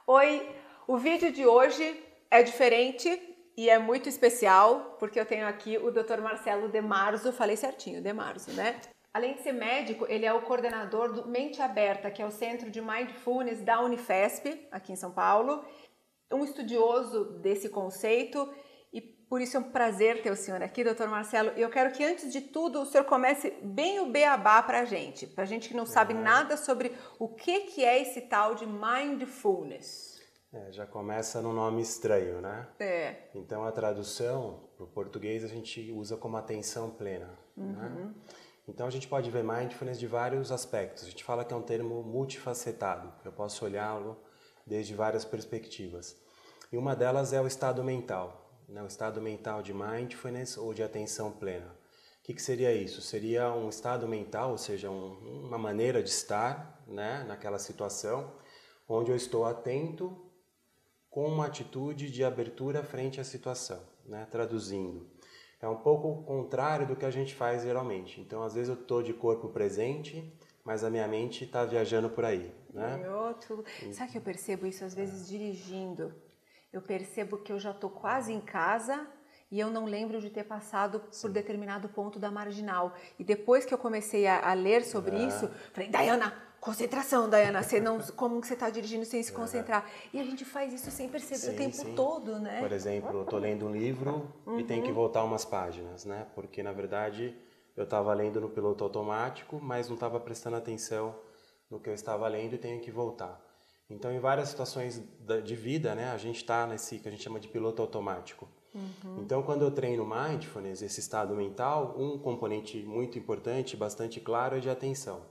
Oi, o vídeo de hoje é diferente e é muito especial porque eu tenho aqui o Dr. Marcelo De Marzo, falei certinho, De Marzo, né? Além de ser médico, ele é o coordenador do Mente Aberta, que é o Centro de Mindfulness da Unifesp, aqui em São Paulo. Um estudioso desse conceito e por isso é um prazer ter o senhor aqui, Dr. Marcelo. E eu quero que antes de tudo o senhor comece bem o beabá para a gente que não sabe nada sobre o que é esse tal de Mindfulness. Já começa no nome estranho, né? É. Então a tradução para o português a gente usa como atenção plena, né? Então a gente pode ver mindfulness de vários aspectos. A gente fala que é um termo multifacetado. Eu posso olhá-lo desde várias perspectivas. E uma delas é o estado mental, né? O estado mental de mindfulness ou de atenção plena. O que seria isso? Seria um estado mental, ou seja, uma maneira de estar, né, naquela situação, onde eu estou atento com uma atitude de abertura frente à situação, né? Traduzindo. É um pouco o contrário do que a gente faz geralmente. Então, às vezes eu estou de corpo presente, mas a minha mente está viajando por aí, né? Sabe que eu percebo isso às vezes dirigindo? Eu percebo que eu já estou quase em casa e eu não lembro de ter passado por determinado ponto da marginal. E depois que eu comecei a ler sobre isso, falei, Dayana, concentração, Dayana, como que você está dirigindo sem se concentrar? E a gente faz isso sem perceber o tempo todo, né? Por exemplo, eu estou lendo um livro e tenho que voltar umas páginas, né? Porque, na verdade, eu estava lendo no piloto automático, mas não estava prestando atenção no que eu estava lendo e tenho que voltar. Então, em várias situações de vida, né, a gente está nesse que a gente chama de piloto automático. Então, quando eu treino mindfulness, esse estado mental, um componente muito importante, bastante claro, é de atenção.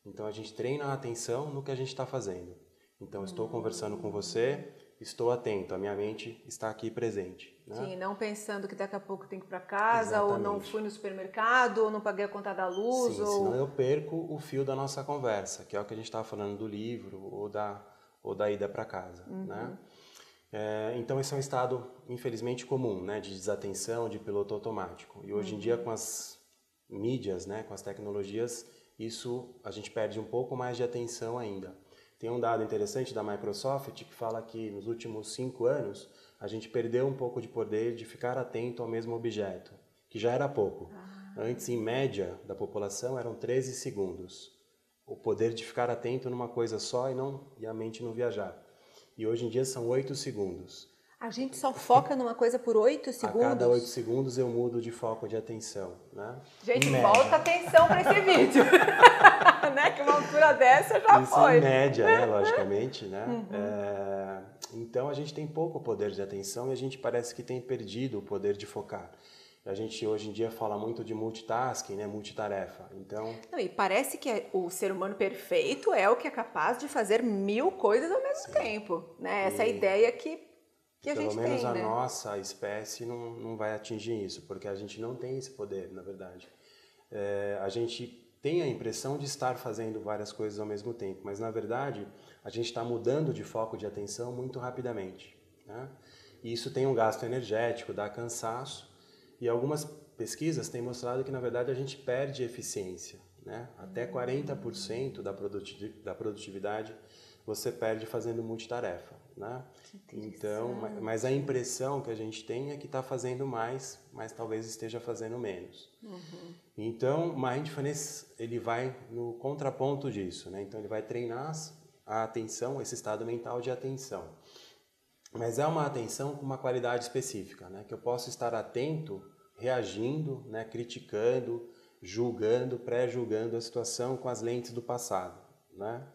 Então, a gente treina a atenção no que a gente está fazendo. Então, estou conversando com você, estou atento, a minha mente está aqui presente, né? Sim, não pensando que daqui a pouco tem que ir para casa, Exatamente. ou não fui no supermercado, ou não paguei a conta da luz. Sim, senão eu perco o fio da nossa conversa, que é o que a gente estava falando do livro ou da ida para casa, né? Então esse é um estado, infelizmente, comum, né, de desatenção, de piloto automático. E hoje em dia, com as mídias, né, com as tecnologias, isso a gente perde um pouco mais de atenção ainda. Tem um dado interessante da Microsoft que fala que nos últimos 5 anos a gente perdeu um pouco de poder de ficar atento ao mesmo objeto, que já era pouco. Antes, em média, da população eram 13 segundos. O poder de ficar atento numa coisa só e a mente não viajar. E hoje em dia são 8 segundos. A gente só foca numa coisa por 8 segundos? A cada 8 segundos eu mudo de foco de atenção, né? Gente, volta atenção para esse vídeo. Né? Que uma altura dessa já isso foi. Em média, né? Logicamente, né? Então a gente tem pouco poder de atenção e a gente parece que tem perdido o poder de focar. A gente hoje em dia fala muito de multitasking, né? Multitarefa. Então, e parece que o ser humano perfeito é o que é capaz de fazer 1000 coisas ao mesmo tempo, né? Essa é a ideia que a gente tem, pelo menos a né? nossa espécie não vai atingir isso, porque a gente não tem esse poder, na verdade. A gente tem a impressão de estar fazendo várias coisas ao mesmo tempo, mas na verdade a gente está mudando de foco de atenção muito rapidamente, né? E isso tem um gasto energético, dá cansaço. E algumas pesquisas têm mostrado que, na verdade, a gente perde eficiência, né? Até 40% da produtividade você perde fazendo multitarefa, né? Então, mas a impressão que a gente tem é que está fazendo mais, mas talvez esteja fazendo menos. Então, mindfulness, ele vai no contraponto disso, né? Então, ele vai treinar a atenção, esse estado mental de atenção. Mas é uma atenção com uma qualidade específica, né? Que eu posso estar atento, reagindo, né? Criticando, julgando, pré-julgando a situação com as lentes do passado, né?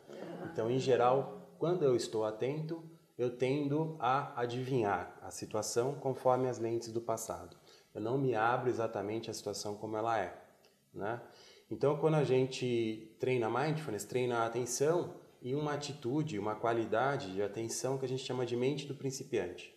Então, em geral, quando eu estou atento, eu tendo a adivinhar a situação conforme as lentes do passado. Eu não me abro exatamente à situação como ela é, né? Então, quando a gente treina mindfulness, treina a atenção, e uma atitude, uma qualidade de atenção que a gente chama de mente do principiante,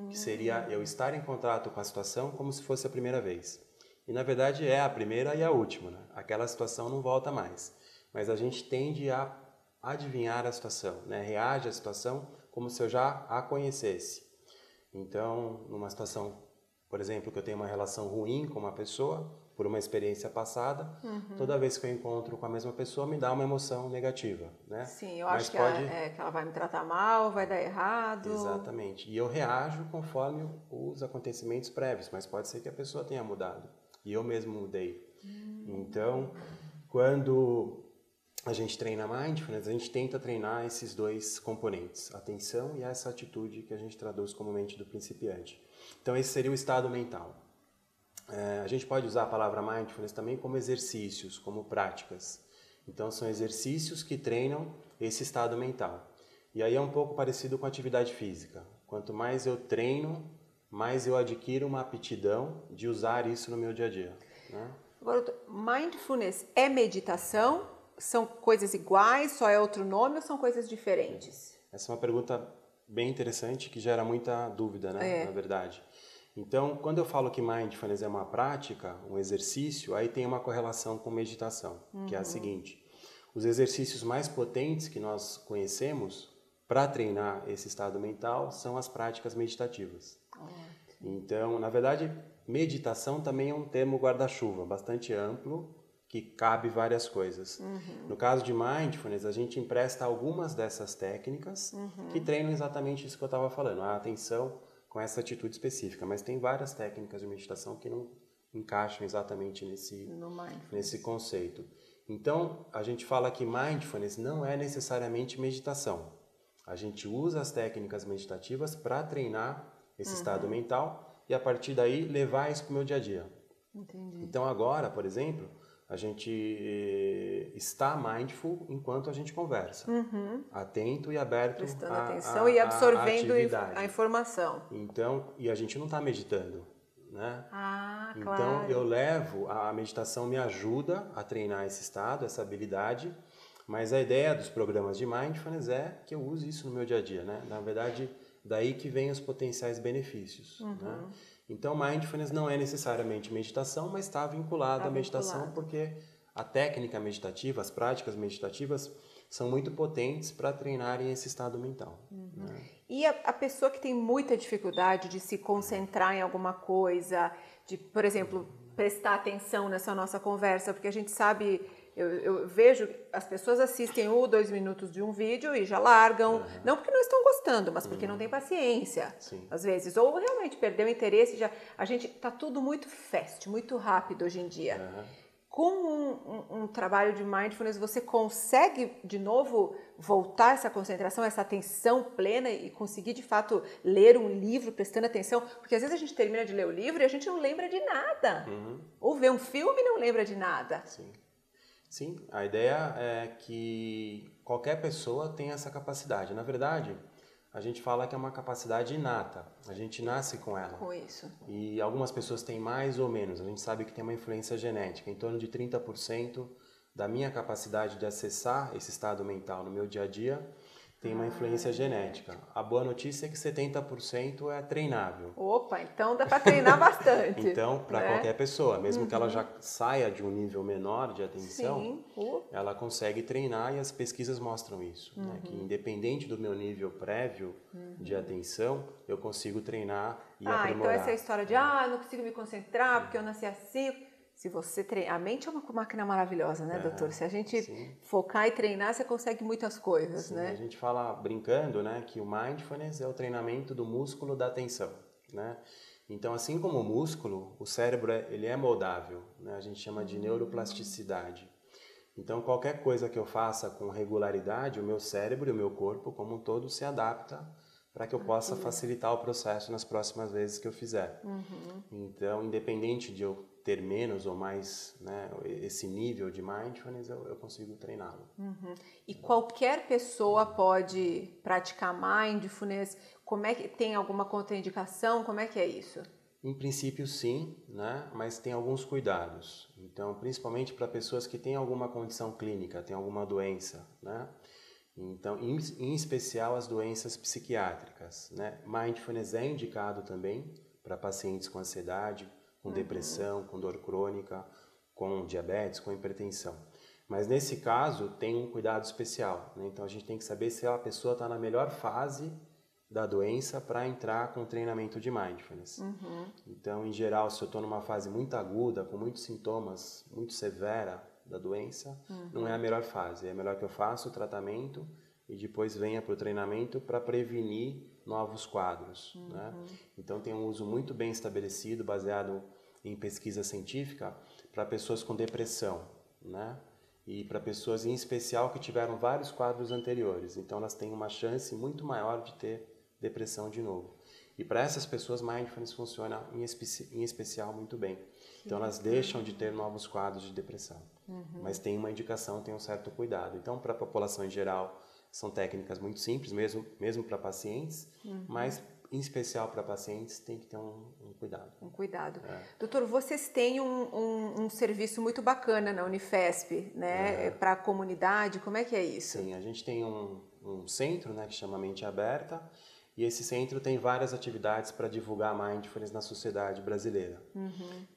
que seria eu estar em contato com a situação como se fosse a primeira vez. E na verdade é a primeira e a última, né? Aquela situação não volta mais, mas a gente tende a adivinhar a situação, né? Reage à situação como se eu já a conhecesse. Então, numa situação, por exemplo, que eu tenho uma relação ruim com uma pessoa, por uma experiência passada, toda vez que eu encontro com a mesma pessoa me dá uma emoção negativa, né? Sim, eu acho que ela vai me tratar mal, vai dar errado. Exatamente. E eu reajo conforme os acontecimentos prévios, mas pode ser que a pessoa tenha mudado. E eu mesmo mudei. Então, quando a gente treina Mindfulness, a gente tenta treinar esses dois componentes, a atenção e essa atitude que a gente traduz como mente do principiante. Então, esse seria o estado mental. A gente pode usar a palavra Mindfulness também como exercícios, como práticas. Então, são exercícios que treinam esse estado mental. E aí é um pouco parecido com a atividade física. Quanto mais eu treino, mais eu adquiro uma aptidão de usar isso no meu dia a dia, né? Agora, Mindfulness é meditação? São coisas iguais, só é outro nome ou são coisas diferentes? Essa é uma pergunta bem interessante que gera muita dúvida, né? Na verdade. Então, quando eu falo que Mindfulness é uma prática, um exercício, aí tem uma correlação com meditação, que é a seguinte. Os exercícios mais potentes que nós conhecemos para treinar esse estado mental são as práticas meditativas. Então, na verdade, meditação também é um termo guarda-chuva, bastante amplo, que cabe várias coisas. No caso de Mindfulness, a gente empresta algumas dessas técnicas que treinam exatamente isso que eu estava falando, a atenção com essa atitude específica. Mas tem várias técnicas de meditação que não encaixam exatamente nesse conceito. Então, a gente fala que Mindfulness não é necessariamente meditação. A gente usa as técnicas meditativas para treinar esse estado mental e, a partir daí, levar isso para o meu dia a dia. Entendi. Então, agora, por exemplo, a gente está mindful enquanto a gente conversa. Atento e aberto prestando atenção e absorvendo a informação. Então, e a gente não está meditando, né? Claro. Então, eu levo, a meditação me ajuda a treinar esse estado, essa habilidade, mas a ideia dos programas de Mindfulness é que eu use isso no meu dia a dia, né? Na verdade, daí que vem os potenciais benefícios, né? Então, Mindfulness não é necessariamente meditação, mas está vinculado à meditação porque a técnica meditativa, as práticas meditativas são muito potentes para treinarem esse estado mental. Né? E a pessoa que tem muita dificuldade de se concentrar em alguma coisa, de, por exemplo, prestar atenção nessa nossa conversa, porque a gente sabe... Eu vejo, as pessoas assistem 1 ou 2 minutos de um vídeo e já largam, não porque não estão gostando, mas porque não tem paciência, às vezes, ou realmente perdeu o interesse, a gente tá tudo muito fast, muito rápido hoje em dia. Com um trabalho de Mindfulness, você consegue, de novo, voltar essa concentração, essa atenção plena e conseguir, de fato, ler um livro prestando atenção? Porque às vezes a gente termina de ler o livro e a gente não lembra de nada. Ou vê um filme e não lembra de nada. Sim, a ideia é que qualquer pessoa tem essa capacidade. Na verdade, a gente fala que é uma capacidade inata. A gente nasce com ela. Com isso. E algumas pessoas têm mais ou menos. A gente sabe que tem uma influência genética. Em torno de 30% da minha capacidade de acessar esse estado mental no meu dia a dia tem uma influência genética. A boa notícia é que 70% é treinável. Opa, então dá para treinar bastante. Então, para qualquer pessoa, mesmo que ela já saia de um nível menor de atenção, ela consegue treinar e as pesquisas mostram isso. Né? Que independente do meu nível prévio de atenção, eu consigo treinar e aprimorar. Então essa história de não consigo me concentrar porque eu nasci assim... Se você treinar, a mente é uma máquina maravilhosa, né, doutor? Se a gente focar e treinar, você consegue muitas coisas, né? A gente fala brincando, né, que o Mindfulness é o treinamento do músculo da atenção, né? Então, assim como o músculo, o cérebro ele é moldável, né? A gente chama de neuroplasticidade. Então, qualquer coisa que eu faça com regularidade, o meu cérebro e o meu corpo como um todo se adapta para que eu possa facilitar o processo nas próximas vezes que eu fizer. Então, independente de eu ter menos ou mais, né, esse nível de mindfulness, eu consigo treiná-lo. E qualquer pessoa pode praticar mindfulness? Como é que tem alguma contraindicação? Como é que é isso? Em princípio, sim, né, mas tem alguns cuidados. Então, principalmente para pessoas que têm alguma condição clínica, têm alguma doença, né? Então, em especial as doenças psiquiátricas, né? Mindfulness é indicado também para pacientes com ansiedade, com depressão, com dor crônica, com diabetes, com hipertensão. Mas nesse caso tem um cuidado especial, né? Então a gente tem que saber se a pessoa está na melhor fase da doença para entrar com treinamento de mindfulness. Então, em geral, se eu estou numa fase muito aguda, com muitos sintomas, muito severa da doença, não é a melhor fase. É melhor que eu faça o tratamento e depois venha para o treinamento para prevenir novos quadros. Né? Então, tem um uso muito bem estabelecido, baseado em pesquisa científica, para pessoas com depressão, né? E para pessoas em especial que tiveram vários quadros anteriores. Então, elas têm uma chance muito maior de ter depressão de novo. E para essas pessoas, mindfulness funciona em especial muito bem. Então, elas deixam de ter novos quadros de depressão. Mas tem uma indicação, tem um certo cuidado. Então, para a população em geral, são técnicas muito simples, mesmo para pacientes, mas em especial para pacientes tem que ter um cuidado. Um cuidado. Doutor, vocês têm um serviço muito bacana na Unifesp, né? Para a comunidade, como é que é isso? Sim, a gente tem um centro, né, que chama Mente Aberta, e esse centro tem várias atividades para divulgar mindfulness na sociedade brasileira.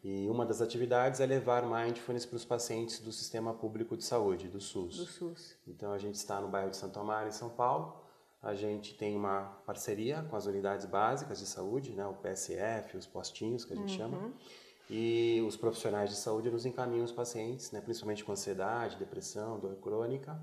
E uma das atividades é levar mindfulness para os pacientes do Sistema Público de Saúde, do SUS. Do SUS. Então, a gente está no bairro de Santo Amaro, em São Paulo. A gente tem uma parceria com as unidades básicas de saúde, né, o PSF, os postinhos que a gente chama. E os profissionais de saúde nos encaminham os pacientes, né, principalmente com ansiedade, depressão, dor crônica.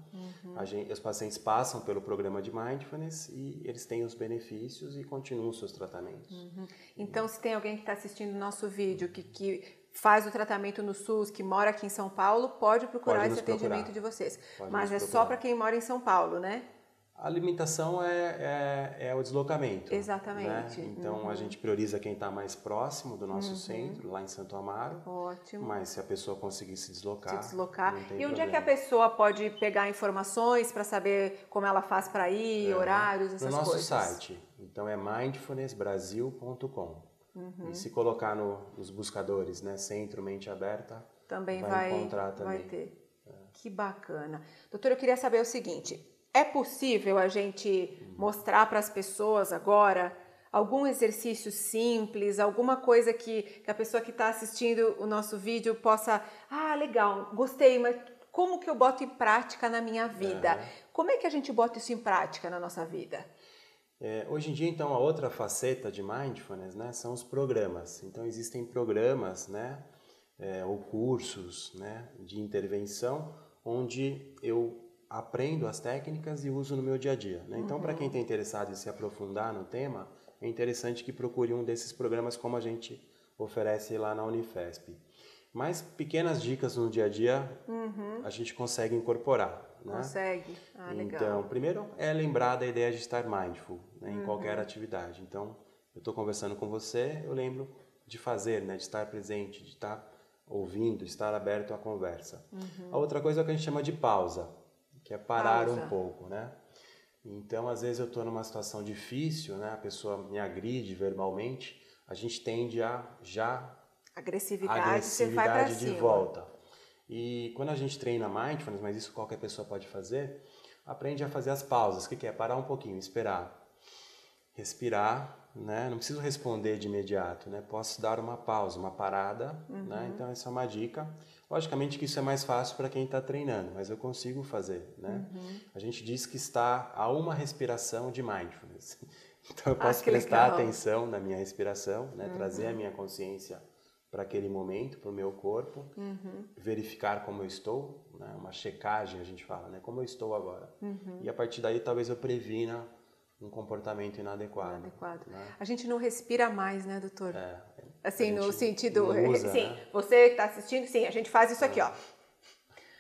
Os pacientes passam pelo programa de mindfulness e eles têm os benefícios e continuam os seus tratamentos. Então, se tem alguém que está assistindo o nosso vídeo que faz o tratamento no SUS, que mora aqui em São Paulo, pode procurar esse atendimento de vocês. Mas é só para quem mora em São Paulo, né? A limitação é o deslocamento. Exatamente. Né? Então, a gente prioriza quem está mais próximo do nosso centro, lá em Santo Amaro. Ótimo. Mas se a pessoa conseguir se deslocar, não tem E onde problema. é que a pessoa pode pegar informações para saber como ela faz para ir, horários, essas coisas? No nosso site. Então, é mindfulnessbrasil.com. E se colocar nos buscadores, né, Centro Mente Aberta, também vai encontrar também. Vai ter. Que bacana. Doutor, eu queria saber o seguinte... É possível a gente mostrar para as pessoas agora algum exercício simples, alguma coisa que a pessoa que está assistindo o nosso vídeo possa... Ah, legal, gostei, mas como que eu boto em prática na minha vida? Como é que a gente bota isso em prática na nossa vida? Hoje em dia, então, a outra faceta de mindfulness, né, são os programas. Então, existem programas, né, ou cursos, né, de intervenção onde eu aprendo as técnicas e uso no meu dia a dia. Né? Então, para quem está interessado em se aprofundar no tema, é interessante que procure um desses programas como a gente oferece lá na Unifesp. Mas pequenas dicas no dia a dia a gente consegue incorporar. Né? Consegue? Ah, legal. Então, primeiro é lembrar da ideia de estar mindful, né, em qualquer atividade. Então, eu estou conversando com você, eu lembro de fazer, né, de estar presente, de estar ouvindo, de estar aberto à conversa. A outra coisa é o que a gente chama de pausa, que é parar um pouco, né? Então, às vezes eu estou numa situação difícil, né? A pessoa me agride verbalmente, a gente tende a agressividade você vai pra de cima. volta. E quando a gente treina mindfulness, mas isso qualquer pessoa pode fazer, aprende a fazer as pausas. O que é? Parar um pouquinho, esperar, respirar, né? Não preciso responder de imediato, né? Posso dar uma pausa, uma parada, né? Então essa é uma dica. Logicamente que isso é mais fácil para quem está treinando, mas eu consigo fazer, né? A gente diz que está a uma respiração de mindfulness. Então eu posso prestar atenção na minha respiração, né? Trazer a minha consciência para aquele momento, para o meu corpo, verificar como eu estou, né? Uma checagem a gente fala, né? Como eu estou agora. E a partir daí talvez eu previna um comportamento inadequado. Né? A gente não respira mais, né, doutor? Assim, no sentido... Usa, sim, né? Você que está assistindo, sim, a gente faz isso aqui, ó.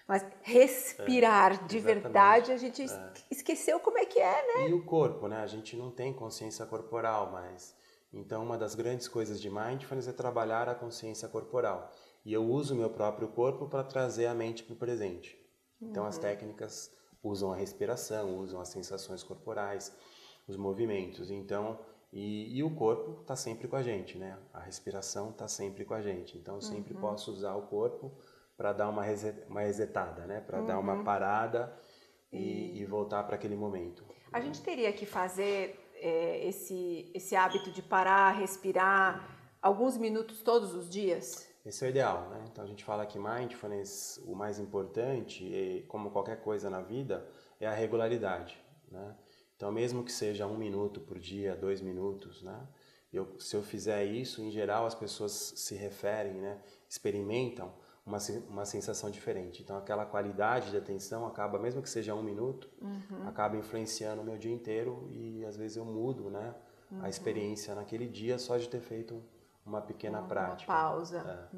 Mas respirar de verdade, a gente esqueceu como é que é, né? E o corpo, né? A gente não tem consciência corporal, mas... Então, uma das grandes coisas de mindfulness é trabalhar a consciência corporal. E eu uso o meu próprio corpo para trazer a mente para o presente. Então, as técnicas usam a respiração, usam as sensações corporais, os movimentos. Então, e o corpo está sempre com a gente, né? A respiração está sempre com a gente. Então, eu sempre posso usar o corpo para dar uma resetada, né? Para dar uma parada e voltar para aquele momento. A gente teria que fazer esse hábito de parar, respirar, alguns minutos todos os dias? Esse é o ideal, né? Então a gente fala que mindfulness, o mais importante, como qualquer coisa na vida, é a regularidade, né? Então, mesmo que seja 1 minuto por dia, 2 minutos, né? Se eu fizer isso, em geral as pessoas se referem, né? Experimentam uma sensação diferente. Então, aquela qualidade de atenção acaba, mesmo que seja 1 minuto, acaba influenciando o meu dia inteiro e às vezes eu mudo, né? A experiência naquele dia só de ter feito uma pequena prática. Uma pausa.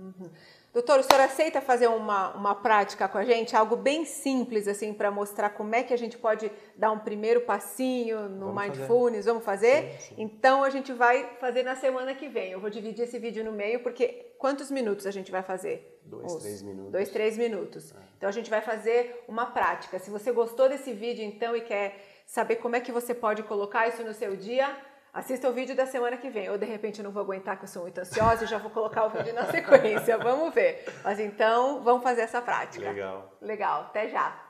Doutor, o senhor aceita fazer uma prática com a gente? Algo bem simples, assim, para mostrar como é que a gente pode dar um primeiro passinho no Mindfulness? Vamos fazer? Sim. Então, a gente vai fazer na semana que vem. Eu vou dividir esse vídeo no meio, porque quantos minutos a gente vai fazer? 2, 3 minutos. 2, 3 minutos. Então, a gente vai fazer uma prática. Se você gostou desse vídeo, então, e quer saber como é que você pode colocar isso no seu dia, assista o vídeo da semana que vem. Ou, de repente, eu não vou aguentar, que eu sou muito ansiosa e já vou colocar o vídeo na sequência. Vamos ver. Mas, então, vamos fazer essa prática. Legal. Legal. Até já.